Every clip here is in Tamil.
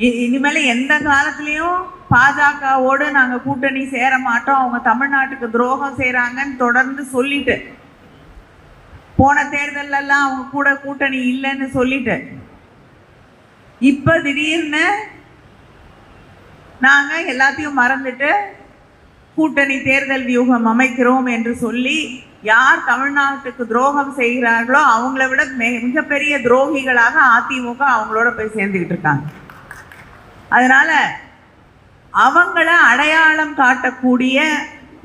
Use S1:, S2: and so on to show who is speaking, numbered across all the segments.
S1: இனிமேல் எந்த காலத்திலையும் பாஜகவோடு நாங்கள் கூட்டணி சேர மாட்டோம், அவங்க தமிழ்நாட்டுக்கு துரோகம் செய்கிறாங்கன்னு தொடர்ந்து சொல்லிட்டு, போன தேர்தலெல்லாம் அவங்க கூட கூட்டணி இல்லைன்னு சொல்லிட்டு, இப்போ திடீர்னு நாங்கள் எல்லாத்தையும் மறந்துட்டு கூட்டணி தேர்தல் வியூகம் அமைக்கிறோம் என்று சொல்லி யார் தமிழ்நாட்டுக்கு துரோகம் செய்கிறார்களோ அவங்கள விட மிகப்பெரிய துரோகிகளாக அதிமுக அவங்களோட போய் சேர்ந்துக்கிட்டு இருக்காங்க. அதனால அவங்கள அடையாளம் காட்டக்கூடிய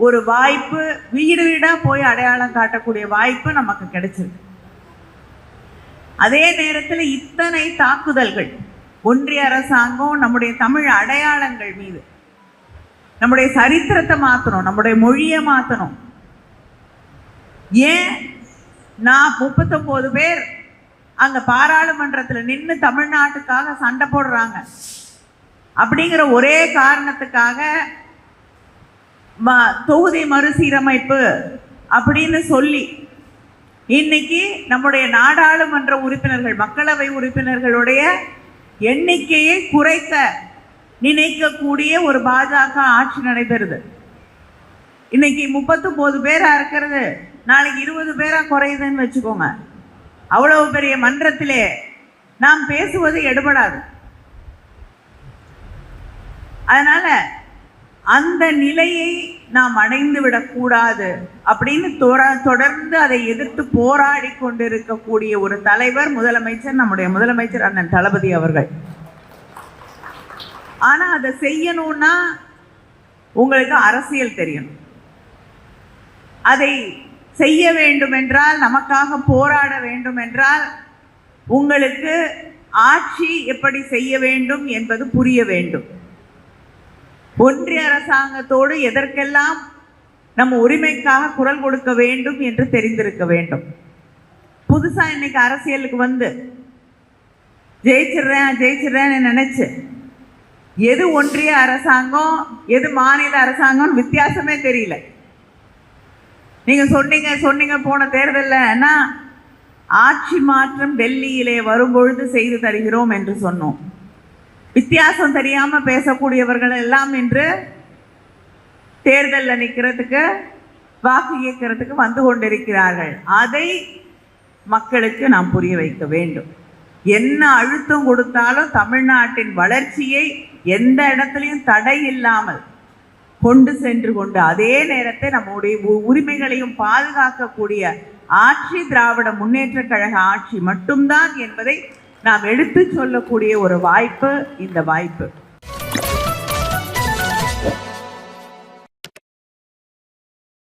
S1: ஒரு வாய்ப்பு, வீடு வீடாக போய் அடையாளம் காட்டக்கூடிய வாய்ப்பு நமக்கு கிடைச்சிருக்கு. அதே நேரத்தில் இத்தனை தாக்குதல்கள் ஒன்றிய அரசாங்கம் நம்முடைய தமிழ் அடையாளங்கள் மீது, நம்முடைய சரித்திரத்தை மாற்றணும், நம்முடைய மொழியை மாற்றணும். ஏன் நான் 39 பேர் அங்கே பாராளுமன்றத்தில் நின்று தமிழ்நாட்டுக்காக சண்டை போடுறாங்க அப்படிங்கிற ஒரே காரணத்துக்காக தொகுதி மறுசீரமைப்பு அப்படின்னு சொல்லி இன்னைக்கு நம்முடைய நாடாளுமன்ற உறுப்பினர்கள், மக்களவை உறுப்பினர்களுடைய எண்ணிக்கையை குறைக்க நினைக்கக்கூடிய ஒரு பாஜக ஆட்சி நடைபெறுது. இன்னைக்கு 39 பேரா இருக்கிறது நாளைக்கு 20 பேரா குறையுதுன்னு வச்சுக்கோங்க. அவ்வளவு பெரிய மன்றத்திலே நாம் பேசுவது எடுபடாது. அதனால அந்த நிலையை நாம் அடைந்து விடக்கூடாது அப்படின்னு தொடர்ந்து அதை எதிர்த்து போராடி கொண்டிருக்கக்கூடிய ஒரு தலைவர் முதலமைச்சர், நம்முடைய முதலமைச்சர் அண்ணன் தளபதி அவர்கள். ஆனா அதை செய்யணும்னா உங்களுக்கு அரசியல் தெரியணும். அதை செய்ய வேண்டும் என்றால், நமக்காக போராட வேண்டும் என்றால் உங்களுக்கு ஆட்சி எப்படி செய்ய வேண்டும் என்பது புரிய வேண்டும். ஒன்றிய அரசாங்கத்தோடு எதற்கெல்லாம் நம்ம உரிமைக்காக குரல் கொடுக்க வேண்டும் என்று தெரிந்திருக்க வேண்டும். புதுசா இன்னைக்கு அரசியலுக்கு வந்து ஜெயிச்சிடுறேன்னு நினைச்சு எது ஒன்றிய அரசாங்கம் எது மாநில அரசாங்கம் வித்தியாசமே தெரியல. நீங்க சொன்னீங்க போன தேர்தலில் ஆட்சி மாற்றம் டெல்லியிலே வரும்பொழுது செய்து தருகிறோம் என்று சொன்னோம். வித்தியாசம் தெரியாம பேசக்கூடியவர்கள் எல்லாம் இன்று தேர்தலில் நிற்கிறதுக்கு, வாக்கு கேட்கறதுக்கு வந்து கொண்டிருக்கிறார்கள். அதை மக்களுக்கு நாம் புரிய வைக்க வேண்டும். என்ன அழுத்தம் கொடுத்தாலும் தமிழ்நாட்டின் வளர்ச்சியை எந்த இடத்துலையும் தடை இல்லாமல் கொண்டு சென்று கொண்டு அதே நேரத்தை நம்முடைய உரிமைகளையும் பாதுகாக்கக்கூடிய ஆட்சி திராவிட முன்னேற்ற கழக ஆட்சி மட்டும்தான் என்பதை நாம் எடுத்து சொல்லக்கூடிய ஒரு வாய்ப்பு இந்த வாய்ப்பு.